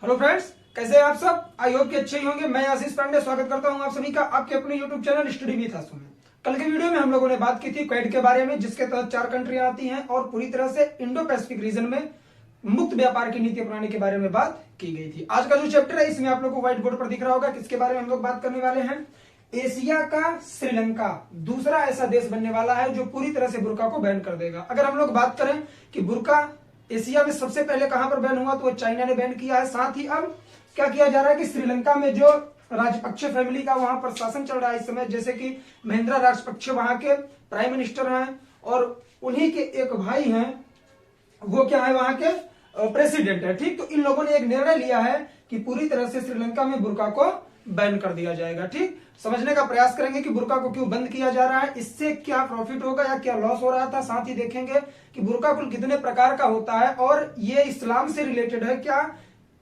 Hello friends, कैसे हैं आप सब। आई होप कि अच्छे ही होंगे। मैं आशीष पांडे स्वागत करता हूं आप सभी का आपके अपने यूट्यूब चैनल स्टडी विद आशु में। कल के वीडियो में हम लोगों ने बात की थी क्वेड के बारे में, जिसके तहत 4 कंट्रियां आती हैं और पूरी तरह से इंडो पैसिफिक रीजन में मुक्त व्यापार की नीति अपनाने के बारे में बात की गई थी। आज का जो चैप्टर है इसमें आप लोग को व्हाइट बोर्ड पर दिख रहा होगा किसके बारे में हम लोग बात करने वाले हैं। एशिया का श्रीलंका दूसरा ऐसा देश बनने वाला है जो पूरी तरह से बुर्का को बैन कर देगा। अगर हम लोग बात करें कि बुर्का एशिया में सबसे पहले कहां पर बैन हुआ, तो वो चाइना ने बैन किया है। साथ ही अब क्या किया जा रहा है कि श्रीलंका में जो राजपक्षे फैमिली का वहां पर शासन चल रहा है इस समय, जैसे कि महिंद्रा राजपक्षे वहां के प्राइम मिनिस्टर हैं और उन्हीं के एक भाई हैं, वो क्या है वहां के प्रेसिडेंट है। ठीक, तो इन लोगों ने एक निर्णय लिया है कि पूरी तरह से श्रीलंका में बुर्का को बैन कर दिया जाएगा। ठीक, समझने का प्रयास करेंगे कि बुर्का को क्यों बंद किया जा रहा है, इससे क्या प्रॉफिट होगा या क्या लॉस हो रहा था। साथ ही देखेंगे कि बुर्का कुल कितने प्रकार का होता है और ये इस्लाम से रिलेटेड है क्या।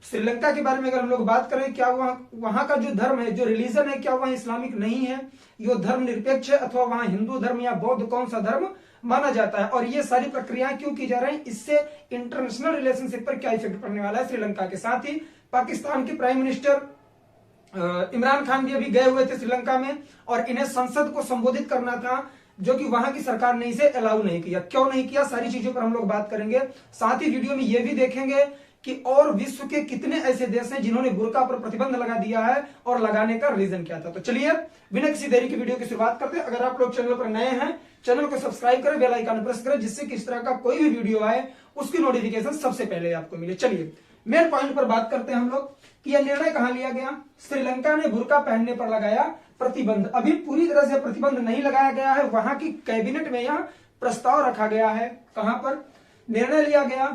श्रीलंका के बारे में अगर हम लोग बात करें, क्या वहां का जो धर्म है, जो रिलीजन है, क्या वह इस्लामिक नहीं है, ये धर्म निरपेक्ष है अथवा वहां हिंदू धर्म या बौद्ध कौन सा धर्म माना जाता है, और ये सारी प्रक्रियाएं क्यों की जा रही है, इससे इंटरनेशनल रिलेशनशिप पर क्या इफेक्ट पड़ने वाला है श्रीलंका के। साथ ही पाकिस्तान के प्राइम मिनिस्टर इमरान खान भी अभी गए हुए थे श्रीलंका में और इन्हें संसद को संबोधित करना था, जो कि वहां की सरकार ने इसे अलाउ नहीं किया। क्यों नहीं किया, सारी चीजों पर हम लोग बात करेंगे। साथ ही वीडियो में यह भी देखेंगे कि और विश्व के कितने ऐसे देश हैं जिन्होंने बुर्का पर प्रतिबंध लगा दिया है और लगाने का रीजन क्या था। तो चलिए बिना किसी देरी की वीडियो की शुरुआत करते हैं। अगर आप लोग चैनल पर नए हैं, चैनल को सब्सक्राइब करें, बेल आइकन प्रेस करें, जिससे कि इस तरह का कोई भी वीडियो आए उसकी नोटिफिकेशन सबसे पहले आपको मिले। चलिए मेन पॉइंट पर बात करते हैं हम लोग कि यह निर्णय कहां लिया गया। श्रीलंका ने बुर्का पहनने पर लगाया प्रतिबंध। अभी पूरी तरह से प्रतिबंध नहीं लगाया गया है, वहां की कैबिनेट में यह प्रस्ताव रखा गया है। कहां पर निर्णय लिया गया,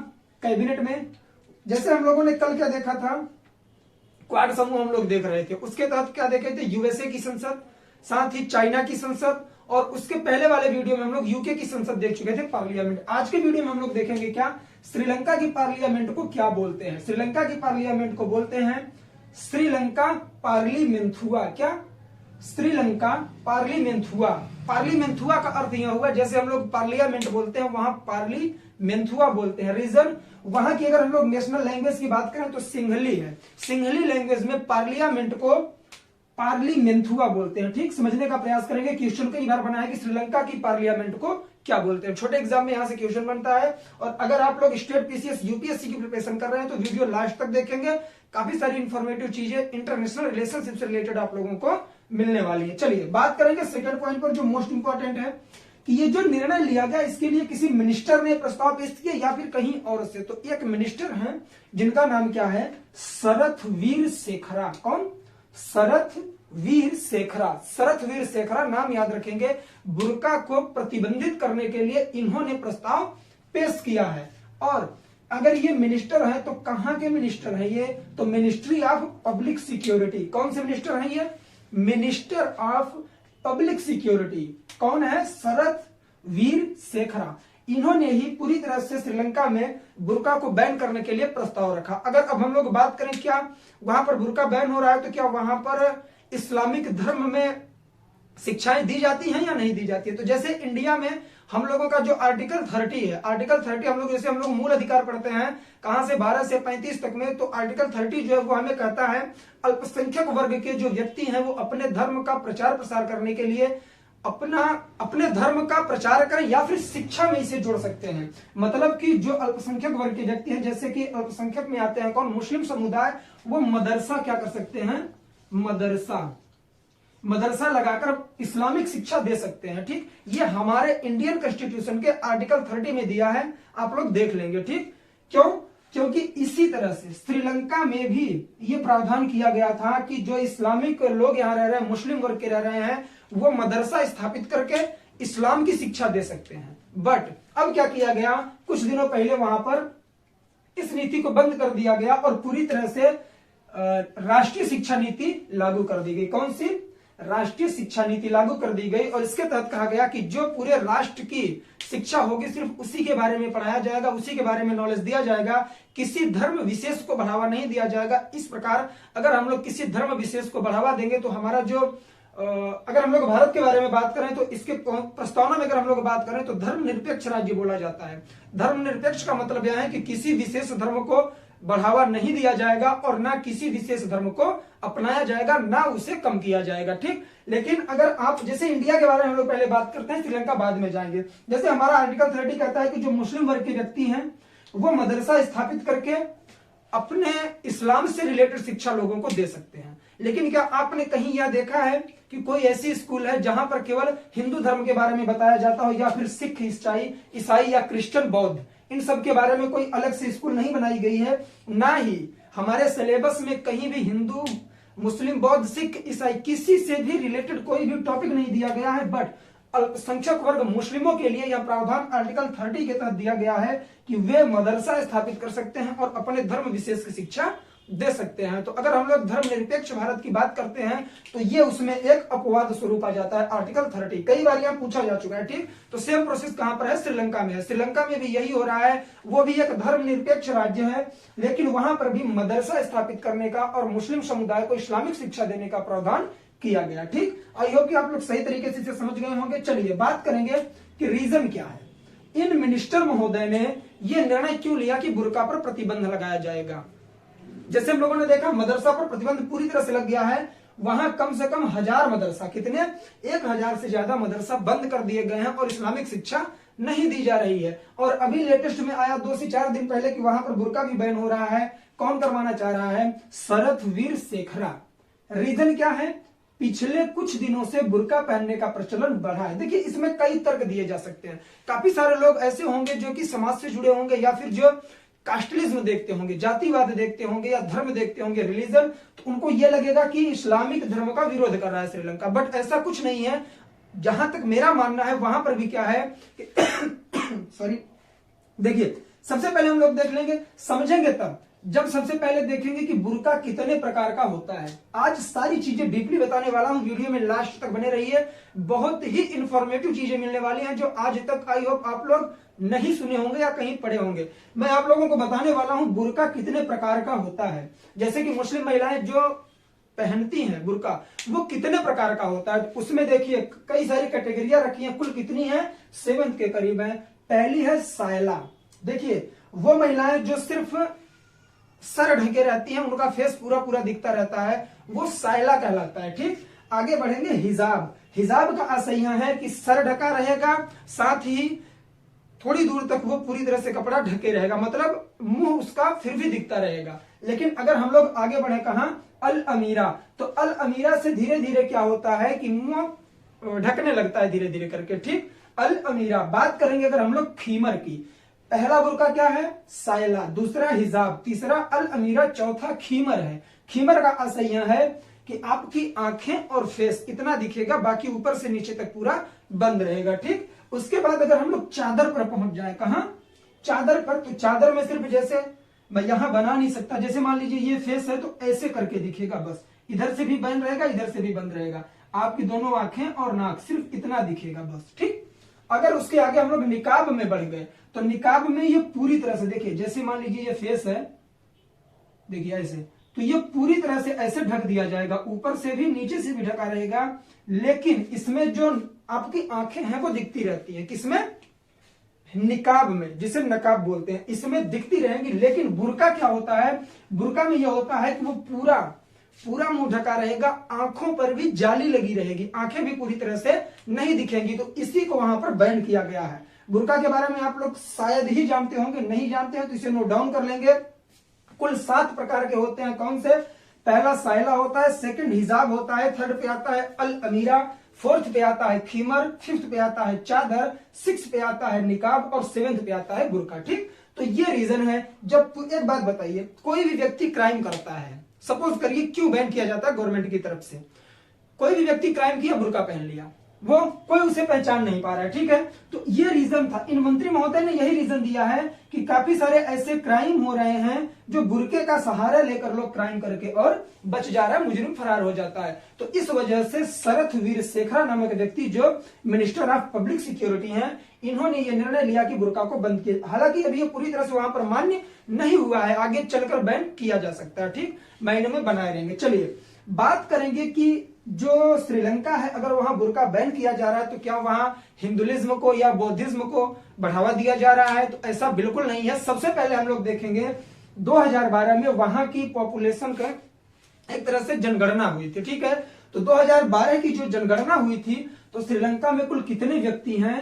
कैबिनेट में। जैसे हम लोगों ने कल क्या देखा था, क्वाड समूह हम लोग देख रहे थे, उसके तहत क्या देखे थे, यूएसए की संसद, साथ ही चाइना की संसद, और उसके पहले वाले वीडियो में हम लोग यूके की संसद देख चुके थे, पार्लियामेंट। आज के वीडियो में हम लोग देखेंगे क्या श्रीलंका की पार्लियामेंट को क्या बोलते हैं। श्रीलंका की पार्लियामेंट को बोलते हैं श्रीलंका पार्लिमेंथुआ। क्या, श्रीलंका पार्लिमेंथुआ। पार्लिमेंथुआ का अर्थ यह हुआ, जैसे हम लोग पार्लियामेंट बोलते हैं वहां पार्लिमेंथुआ बोलते हैं। रीजन वहां की अगर हम लोग नेशनल लैंग्वेज की बात करें तो सिंहली है। सिंहली लैंग्वेज में पार्लियामेंट को पार्लिमेंथुआ बोलते हैं। ठीक, समझने का प्रयास करेंगे। क्वेश्चन कई बार बना है कि श्रीलंका की पार्लियामेंट को क्या बोलते हैं। छोटे एग्जाम में यहां से क्वेश्चन बनता है। और अगर आप लोग स्टेट पीसीएस यूपीएससी की प्रिपरेशन कर रहे हैं तो वीडियो लास्ट तक देखेंगे, काफी सारी इंफॉर्मेटिव चीजें इंटरनेशनल रिलेशनशिप से रिलेटेड आप लोगों को मिलने वाली है। चलिए बात करेंगे सेकंड पॉइंट पर, जो मोस्ट इंपॉर्टेंट है कि ये जो निर्णय लिया गया इसके लिए किसी मिनिस्टर ने प्रस्ताव पेश किया या फिर कहीं और से। तो एक मिनिस्टर हैं जिनका नाम क्या है, शरथवीर शेखरा। कौन, शरथवीर शेखरा। शरथवीर शेखरा नाम याद रखेंगे। बुर्का को प्रतिबंधित करने के लिए इन्होंने प्रस्ताव पेश किया है। और अगर ये मिनिस्टर है तो कहां के मिनिस्टर है ये, तो मिनिस्ट्री ऑफ पब्लिक सिक्योरिटी। कौन से मिनिस्टर है ये, मिनिस्टर ऑफ पब्लिक सिक्योरिटी। कौन है, शरथवीर शेखरा। इन्होंने ही पूरी तरह से श्रीलंका में बुर्का को बैन करने के लिए प्रस्ताव रखा। अगर अब हम लोग बात करें क्या वहां पर बुर्का बैन हो रहा है, तो क्या वहां पर इस्लामिक धर्म में शिक्षाएं दी जाती हैं या नहीं दी जाती है। तो जैसे इंडिया में हम लोगों का जो आर्टिकल 30 है, आर्टिकल 30 हम लोग, जैसे हम लोग मूल अधिकार पढ़ते हैं कहां से 12 से 35 तक में, तो आर्टिकल 30 जो है वो हमें कहता है अल्पसंख्यक वर्ग के जो व्यक्ति हैं वो अपने धर्म का प्रचार प्रसार करने के लिए अपने धर्म का प्रचार करें या फिर शिक्षा में इसे जोड़ सकते हैं। मतलब कि जो अल्पसंख्यक वर्ग के व्यक्ति हैं, जैसे कि अल्पसंख्यक में आते हैं कौन, मुस्लिम समुदाय, वो मदरसा क्या कर सकते हैं, मदरसा लगाकर इस्लामिक शिक्षा दे सकते हैं। ठीक, ये हमारे इंडियन कॉन्स्टिट्यूशन के आर्टिकल 30 में दिया है, आप लोग देख लेंगे। ठीक, क्यों, क्योंकि इसी तरह से श्रीलंका में भी ये प्रावधान किया गया था कि जो इस्लामिक लोग यहाँ रह रहे हैं, मुस्लिम वर्ग के रह रहे हैं, वो मदरसा स्थापित करके इस्लाम की शिक्षा दे सकते हैं। बट अब क्या किया गया, कुछ दिनों पहले वहां पर इस नीति को बंद कर दिया गया और पूरी तरह से राष्ट्रीय शिक्षा नीति लागू कर दी गई। कौन सी, राष्ट्रीय शिक्षा नीति लागू कर दी गई। और इसके तहत कहा गया कि जो पूरे राष्ट्र की शिक्षा होगी सिर्फ उसी के बारे में पढ़ाया जाएगा, उसी के बारे में नॉलेज दिया जाएगा, किसी धर्म विशेष को बढ़ावा नहीं दिया जाएगा। इस प्रकार अगर हम लोग किसी धर्म विशेष को बढ़ावा देंगे तो हमारा जो अगर हम लोग भारत के बारे में बात करें तो इसके प्रस्तावना में अगर हम लोग बात करें तो धर्मनिरपेक्ष राज्य बोला जाता है। धर्मनिरपेक्ष का मतलब यह है कि किसी विशेष धर्म को बढ़ावा नहीं दिया जाएगा और ना किसी विशेष धर्म को अपनाया जाएगा, ना उसे कम किया जाएगा। ठीक, लेकिन अगर आप जैसे इंडिया के बारे में हम लोग पहले बात करते हैं, श्रीलंका बाद में जाएंगे। जैसे हमारा आर्टिकल 30 कहता है कि जो मुस्लिम वर्ग के व्यक्ति हैं वो मदरसा स्थापित करके अपने इस्लाम से रिलेटेड शिक्षा लोगों को दे सकते हैं। लेकिन क्या आपने कहीं यह देखा है कि कोई ऐसी स्कूल है जहां पर केवल हिंदू धर्म के बारे में बताया जाता हो, या फिर सिख, ईसाई या क्रिश्चियन, बौद्ध, इन सब के बारे में कोई अलग से स्कूल नहीं बनाई गई है? ना ही हमारे सिलेबस में कहीं भी हिंदू, मुस्लिम, बौद्ध, सिख, ईसाई किसी से भी रिलेटेड कोई भी टॉपिक नहीं दिया गया है। बट अल्पसंख्यक वर्ग मुस्लिमों के लिए यह प्रावधान आर्टिकल 30 के तहत दिया गया है कि वे मदरसा स्थापित कर सकते हैं और अपने धर्म विशेष की शिक्षा दे सकते हैं। तो अगर हम लोग धर्मनिरपेक्ष भारत की बात करते हैं तो ये उसमें एक अपवाद स्वरूप आ जाता है आर्टिकल 30। कई बार यह पूछा जा चुका है। ठीक, तो सेम प्रोसेस कहां पर है? श्रीलंका में है। श्रीलंका में भी यही हो रहा है। वो भी एक धर्मनिरपेक्ष राज्य है, लेकिन वहां पर भी मदरसा स्थापित करने का और मुस्लिम समुदाय को इस्लामिक शिक्षा देने का प्रावधान किया गया। ठीक, आई होप कि आप लोग सही तरीके से समझ गए होंगे। चलिए बात करेंगे कि रीजन क्या है। इन मिनिस्टर महोदय ने यह निर्णय क्यों लिया कि बुर्का पर प्रतिबंध लगाया जाएगा? जैसे हम लोगों ने देखा मदरसा पर प्रतिबंध पूरी तरह से लग गया है। वहां कम से कम 1000 मदरसा, कितने, 1000 से ज्यादा मदरसा बंद कर दिए गए हैं और इस्लामिक शिक्षा नहीं दी जा रही है। और अभी लेटेस्ट में आया 2 से 4 दिन पहले कि वहां पर बुर्का भी बैन हो रहा है। कौन करवाना चाह रहा है? शरथवीर शेखरा। रीजन क्या है? पिछले कुछ दिनों से बुर्का पहनने का प्रचलन बढ़ा है। देखिए इसमें कई तर्क दिए जा सकते हैं। काफी सारे लोग ऐसे होंगे जो कि समाज से जुड़े होंगे, या फिर जो कास्टलिज्म देखते होंगे, जातिवाद देखते होंगे, या धर्म देखते होंगे, रिलीजन, तो उनको यह लगेगा कि इस्लामिक धर्म का विरोध कर रहा है श्रीलंका। बट ऐसा कुछ नहीं है। जहां तक मेरा मानना है वहां पर भी क्या है कि सॉरी, देखिए सबसे पहले हम लोग देख लेंगे, समझेंगे तब जब सबसे पहले देखेंगे कि बुर्का कितने प्रकार का होता है। आज सारी चीजें डीपली बताने वाला हूं, वीडियो में लास्ट तक बने रहिए। बहुत ही इंफॉर्मेटिव चीजें मिलने वाली हैं जो आज तक आई होप आप लोग नहीं सुने होंगे या कहीं पढ़े होंगे। मैं आप लोगों को बताने वाला हूं बुर्का कितने प्रकार का होता है। जैसे कि मुस्लिम महिलाएं जो पहनती हैं बुर्का, वो कितने प्रकार का होता है। उसमें देखिए कई सारी कैटेगरियां रखी हैं, कुल कितनी है? 7 के करीब है। पहली है सायला। देखिए वो महिलाएं जो सिर्फ सर ढके रहती हैं, उनका फेस पूरा पूरा दिखता रहता है, वो सायला कहलाता है। ठीक, आगे बढ़ेंगे हिजाब। हिजाब का आशय यह है कि सर ढका रहेगा, साथ ही थोड़ी दूर तक वो पूरी तरह से कपड़ा ढके रहेगा, मतलब मुंह उसका फिर भी दिखता रहेगा। लेकिन अगर हम लोग आगे बढ़े कहां? अल अमीरा। तो अल अमीरा से धीरे धीरे क्या होता है कि मुंह ढकने लगता है धीरे धीरे करके। ठीक, अल अमीरा। बात करेंगे अगर हम लोग खीमर की, पहला बुर्का क्या है? सायला, दूसरा हिजाब, तीसरा अल अमीरा, चौथा खीमर है। खीमर का आशय यह है कि आपकी आंखें और फेस इतना दिखेगा, बाकी ऊपर से नीचे तक पूरा बंद रहेगा। ठीक, उसके बाद अगर हम लोग चादर पर पहुंच जाए, कहां? चादर पर। तो चादर में सिर्फ, जैसे मैं यहां बना नहीं सकता, जैसे मान लीजिए ये फेस है तो ऐसे करके दिखेगा, बस इधर से भी बंद रहेगा, इधर से भी बंद रहेगा, आपकी दोनों आंखें और नाक सिर्फ इतना दिखेगा बस। ठीक, अगर उसके आगे हम लोग निकाब में बढ़ गए तो निकाब में ये पूरी तरह से, देखिए जैसे मान लीजिए ये फेस है, देखिए ऐसे, तो ये पूरी तरह से ऐसे ढक दिया जाएगा, ऊपर से भी नीचे से भी ढका रहेगा। लेकिन इसमें जो आपकी आंखें हैं वो दिखती रहती हैं। किसमें? निकाब में, जिसे नकाब बोलते हैं, इसमें दिखती रहेंगी। लेकिन बुर्का क्या होता है? बुर्का में यह होता है कि वो पूरा पूरा मुंह ढका रहेगा, आंखों पर भी जाली लगी रहेगी, आंखें भी पूरी तरह से नहीं दिखेंगी। तो इसी को वहां पर बैन किया गया है। बुर्का के बारे में आप लोग शायद ही जानते होंगे, नहीं जानते हैं तो इसे नोट डाउन कर लेंगे। कुल 7 प्रकार के होते हैं। कौन से? पहला सायला होता है, सेकंड हिजाब होता है, थर्ड पे आता है अल अमीरा, फोर्थ पे आता है खीमर, फिफ्थ पे आता है चादर, 6 पे आता है निकाब और 7th पे आता है बुर्का। ठीक, तो ये रीजन है। जब एक बात बताइए, कोई भी व्यक्ति क्राइम करता है, सपोज करिए, क्यों बैन किया जाता है गवर्नमेंट की तरफ से? कोई भी व्यक्ति क्राइम किया, बुर्का पहन लिया, वो कोई उसे पहचान नहीं पा रहा है। ठीक है, तो ये रीजन था। इन मंत्री महोदय ने यही रीजन दिया है कि काफी सारे ऐसे क्राइम हो रहे हैं जो बुर्के का सहारा लेकर लोग क्राइम करके और बच जा रहा है, मुजरिम फरार हो जाता है। तो इस वजह से शरथवीर शेखरा नामक व्यक्ति जो मिनिस्टर ऑफ पब्लिक सिक्योरिटी हैं, इन्होंने ये निर्णय लिया कि बुर्का को बंद किया। हालांकि अभी ये पूरी तरह से वहां पर मान्य नहीं हुआ है, आगे चलकर बैन किया जा सकता है। ठीक, माइंड में बनाए रहेंगे। चलिए बात करेंगे कि जो श्रीलंका है, अगर वहां बुर्का बैन किया जा रहा है तो क्या वहां हिंदुइज्म को या बौद्धिज्म को बढ़ावा दिया जा रहा है? तो ऐसा बिल्कुल नहीं है। सबसे पहले हम लोग देखेंगे 2012 में वहां की पॉपुलेशन का एक तरह से जनगणना हुई थी, ठीक है। तो 2012 की जो जनगणना हुई थी तो श्रीलंका में कुल कितने व्यक्ति हैं?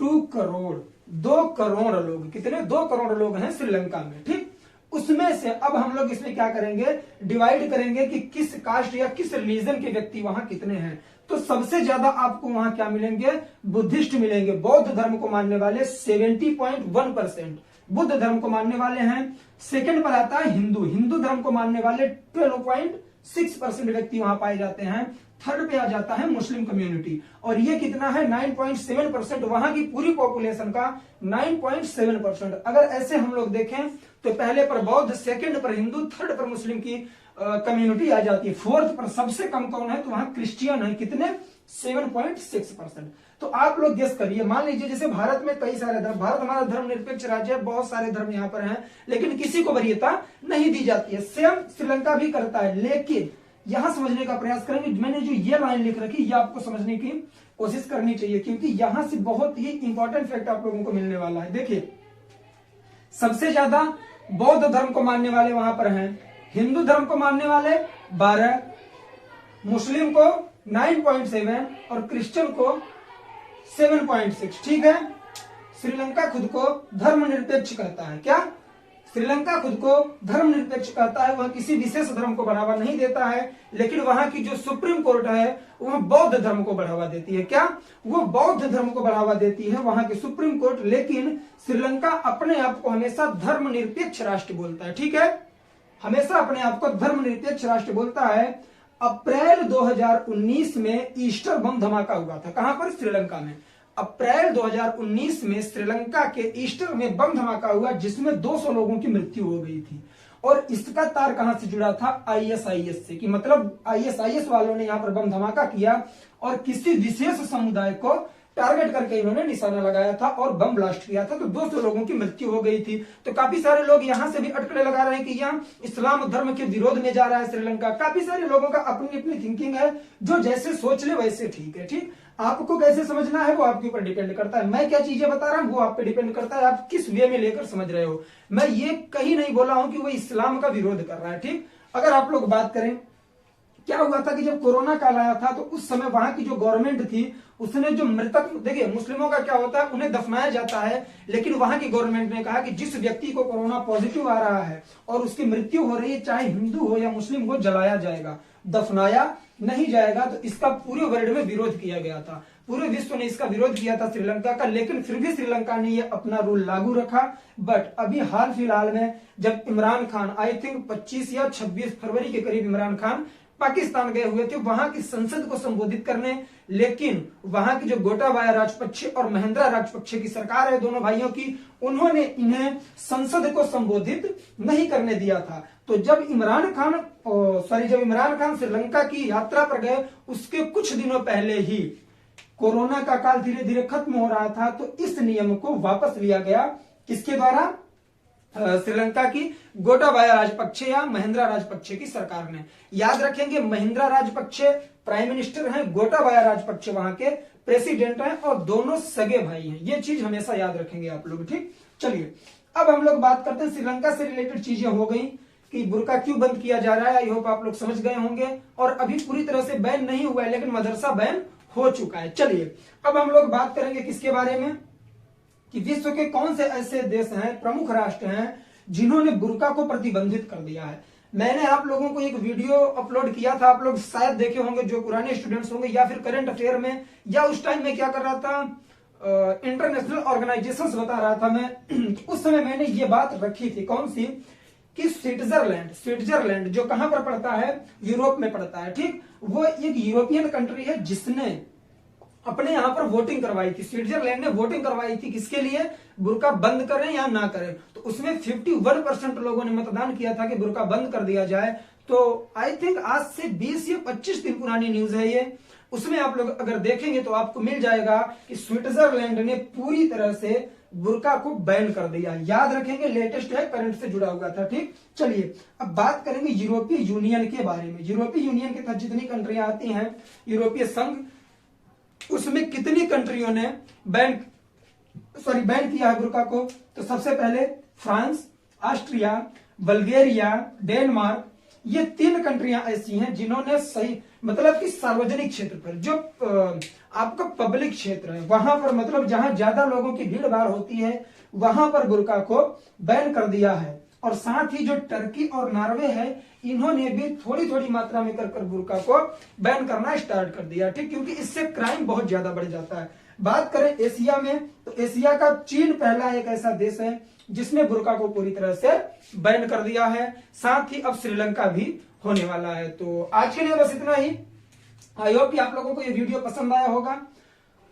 2 करोड़, 2 करोड़ लोग, कितने? 2 करोड़ लोग हैं श्रीलंका में, ठीक। उसमें से अब हम लोग इसमें क्या करेंगे, डिवाइड करेंगे कि किस कास्ट या किस रिलीजन के व्यक्ति वहां कितने हैं। तो सबसे ज्यादा आपको वहां क्या मिलेंगे? बुद्धिस्ट मिलेंगे, बौद्ध धर्म को मानने वाले 70.1% बुद्ध धर्म को मानने वाले हैं। सेकंड पर आता है हिंदू, हिंदू धर्म को मानने वाले 12.6% व्यक्ति वहां पाए जाते हैं। थर्ड पे आ जाता है मुस्लिम कम्युनिटी, और ये कितना है? 9.7%, वहां की पूरी पॉपुलेशन का 9.7%। अगर ऐसे हम लोग देखें तो पहले पर बौद्ध, सेकंड पर हिंदू, थर्ड पर मुस्लिम की कम्युनिटी आ जाती है। फोर्थ पर सबसे कम कौन है? तो वहां क्रिश्चियन है, कितने? 7.6%। तो आप लोग गेस करिए, मान लीजिए जैसे भारत में कई सारे धर्म, भारत हमारा धर्मनिरपेक्ष राज्य है, बहुत सारे धर्म यहाँ पर हैं, लेकिन किसी को वरीयता नहीं दी जाती है। सेम श्रीलंका भी करता है, लेकिन यहां समझने का प्रयास करेंगे। मैंने जो ये लाइन लिख रखी, ये आपको समझने की कोशिश करनी चाहिए, क्योंकि यहां से बहुत ही इंपॉर्टेंट फैक्ट आप लोगों को मिलने वाला है। देखिए, सबसे ज्यादा बौद्ध धर्म को मानने वाले वहां पर हैं, हिंदू धर्म को मानने वाले 12, मुस्लिम को 9.7 और क्रिश्चियन को 7.6, ठीक है। श्रीलंका खुद को धर्मनिरपेक्ष कहता है। क्या? श्रीलंका खुद को धर्मनिरपेक्ष कहता है, वह किसी विशेष धर्म को बढ़ावा नहीं देता है, लेकिन वहां की जो सुप्रीम कोर्ट है वह बौद्ध धर्म को बढ़ावा देती है। क्या? वो बौद्ध धर्म को बढ़ावा देती है वहां की सुप्रीम कोर्ट, लेकिन श्रीलंका अपने आप को हमेशा धर्मनिरपेक्ष राष्ट्र बोलता है, ठीक है, हमेशा अपने आप को धर्मनिरपेक्ष राष्ट्र बोलता है। अप्रैल 2019 में ईस्टर बम धमाका हुआ था, कहां पर? श्रीलंका में। अप्रैल 2019 में श्रीलंका के ईस्टर में बम धमाका हुआ, जिसमें 200 लोगों की मृत्यु हो गई थी। और इसका तार कहां से जुड़ा था? आईएसआईएस से, कि मतलब आईएसआईएस वालों ने यहां पर बम धमाका किया और किसी विशेष समुदाय को टारगेट करके इन्होंने निशाना लगाया था और बम ब्लास्ट किया था, तो 200 लोगों की मृत्यु हो गई थी। तो काफी सारे लोग यहां से भी अटकलें लगा रहे हैं कि यहां इस्लाम धर्म के विरोध में जा रहा है श्रीलंका। काफी सारे लोगों का अपनी अपनी थिंकिंग है, जो जैसे सोच ले वैसे ठीक है, ठीक। आपको कैसे समझना है वो आपके ऊपर डिपेंड करता है। मैं क्या चीजें बता रहा हूं वो आप पे डिपेंड करता है, आप किस वे में लेकर समझ रहे हो। मैं ये कहीं नहीं बोला हूं कि वो इस्लाम का विरोध कर रहा है, ठीक। अगर आप लोग बात करें, क्या हुआ था कि जब कोरोना काल आया था तो उस समय वहां की जो गवर्नमेंट थी उसने जो मृतक, देखिए मुस्लिमों का क्या होता है, उन्हें दफनाया जाता है, लेकिन वहां की गवर्नमेंट ने कहा कि जिस व्यक्ति को कोरोना पॉजिटिव आ रहा है और उसकी मृत्यु हो रही है, चाहे हिंदू हो या मुस्लिम हो, जलाया जाएगा, दफनाया नहीं जाएगा। तो इसका पूरे वर्ल्ड में विरोध किया गया था, पूरे विश्व ने इसका विरोध किया था श्रीलंका का, लेकिन फिर भी श्रीलंका ने ये अपना रूल लागू रखा। बट अभी हाल फिलहाल में जब इमरान खान, आई थिंक 25 या 26 फरवरी के करीब इमरान खान पाकिस्तान गए हुए थे वहां की संसद को संबोधित करने, लेकिन वहां की जो गोटाबाया राजपक्षे और महेंद्रा राजपक्षे की सरकार है, दोनों भाइयों की, उन्होंने इन्हें संसद को संबोधित नहीं करने दिया था। तो जब इमरान खान श्रीलंका की यात्रा पर गए, उसके कुछ दिनों पहले ही कोरोना का काल धीरे धीरे खत्म हो रहा था, तो इस नियम को वापस लिया गया। किसके द्वारा? श्रीलंका की गोटाबाया राजपक्षे या महेंद्रा राजपक्षे की सरकार ने। याद रखेंगे, महेंद्रा राजपक्षे प्राइम मिनिस्टर हैं, गोटाबाया राजपक्षे वहां के प्रेसिडेंट हैं, और दोनों सगे भाई हैं। ये चीज हमेशा याद रखेंगे आप लोग, ठीक। चलिए अब हम लोग बात करते हैं, श्रीलंका से रिलेटेड चीजें हो गई कि बुर्का क्यों बंद किया जा रहा है, आई होप आप लोग समझ गए होंगे। और अभी पूरी तरह से बैन नहीं हुआ है, लेकिन मदरसा बैन हो चुका है। चलिए अब हम लोग बात करेंगे किसके बारे में, कि विश्व के कौन से ऐसे देश हैं, प्रमुख राष्ट्र हैं, जिन्होंने बुर्का को प्रतिबंधित कर दिया है। मैंने आप लोगों को एक वीडियो अपलोड किया था, आप लोग शायद देखे होंगे, जो पुराने स्टूडेंट्स होंगे, या फिर करंट अफेयर में, या उस टाइम में क्या कर रहा था, इंटरनेशनल ऑर्गेनाइजेशंस बता रहा था मैं। उस समय मैंने ये बात रखी थी, कौन सी, कि स्विट्जरलैंड जो कहां पर पड़ता है, यूरोप में पड़ता है, ठीक। वो एक यूरोपियन कंट्री है जिसने अपने यहां पर वोटिंग करवाई थी। स्विट्जरलैंड ने वोटिंग करवाई थी किसके लिए, बुर्का बंद करें या ना करें। तो उसमें 51% लोगों ने मतदान किया था कि बुर्का बंद कर दिया जाए। तो आई थिंक आज से 20 या 25 दिन पुरानी न्यूज है ये। उसमें आप लोग अगर देखेंगे तो आपको मिल जाएगा कि स्विट्जरलैंड ने पूरी तरह से बुर्का को बैन कर दिया। याद रखेंगे, लेटेस्ट है, करंट से जुड़ा हुआ था, ठीक। चलिए अब बात करेंगे यूरोपीय यूनियन के बारे में। यूरोपीय यूनियन के तहत जितनी कंट्रियां आती हैं, यूरोपीय संघ, उसमें कितनी कंट्रियों ने बैन किया है बुर्का को। तो सबसे पहले फ्रांस, ऑस्ट्रिया, बल्गेरिया, डेनमार्क, ये 3 कंट्रियां ऐसी हैं जिन्होंने सही मतलब कि सार्वजनिक क्षेत्र पर जो आपका पब्लिक क्षेत्र है वहां पर मतलब जहां ज्यादा लोगों की भीड़ भाड़ होती है वहां पर बुर्का को बैन कर दिया है। और साथ ही जो टर्की और नॉर्वे है इन्होंने भी थोड़ी थोड़ी मात्रा में कर बुर्का को बैन करना स्टार्ट कर दिया, ठीक, क्योंकि इससे क्राइम बहुत ज्यादा बढ़ जाता है। बात करें एशिया में तो एशिया का चीन पहला एक ऐसा देश है जिसने बुर्का को पूरी तरह से बैन कर दिया है। साथ ही अब श्रीलंका भी होने वाला है। तो आज के लिए बस इतना ही। आई होप कि आप लोगों को ये वीडियो पसंद आया होगा।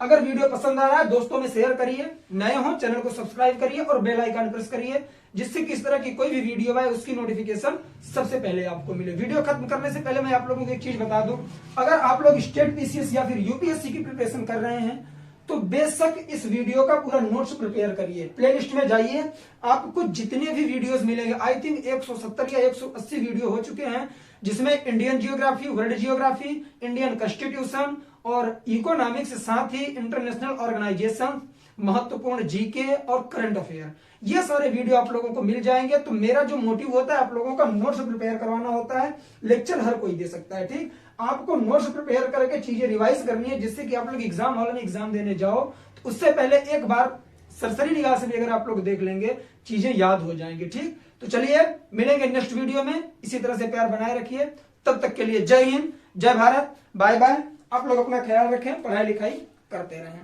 अगर वीडियो पसंद आया है दोस्तों में शेयर करिए, नए हो चैनल को सब्सक्राइब करिए और बेल आइकन प्रेस करिए जिससे कि इस तरह की कोई भी वीडियो आए उसकी नोटिफिकेशन सबसे पहले आपको मिले। वीडियो खत्म करने से पहले मैं आप लोगों को एक चीज बता दूं, अगर आप लोग स्टेट पीसीएस या फिर यूपीएससी की प्रिपरेशन कर रहे हैं तो बेशक इस वीडियो का पूरा नोट्स प्रिपेयर करिए। प्लेलिस्ट में जाइए, आपको जितने भी वीडियोस मिलेंगे, आई थिंक 170 या 180 वीडियो हो चुके हैं जिसमें Indian geography, world geography, Indian constitution और इकोनॉमिक्स, साथ ही इंटरनेशनल ऑर्गेनाइजेशन, महत्वपूर्ण जीके और करंट अफेयर, ये सारे वीडियो आप लोगों को मिल जाएंगे। तो मेरा जो मोटिव होता है आप लोगों का नोट्स प्रिपेयर करवाना होता है। लेक्चर हर कोई दे सकता है, ठीक, आपको नोट्स प्रिपेयर करके चीजें रिवाइज करनी है जिससे कि आप लोग एग्जाम हॉल में एग्जाम देने जाओ तो उससे पहले एक बार सरसरी निगाह से भी अगर आप लोग देख लेंगे चीजें याद हो जाएंगी, ठीक। तो चलिए मिलेंगे नेक्स्ट वीडियो में, इसी तरह से प्यार बनाए रखिए। तब तक के लिए जय हिंद, जय भारत, बाय बाय। आप लोग अपना ख्याल रखें, पढ़ाई लिखाई करते रहें।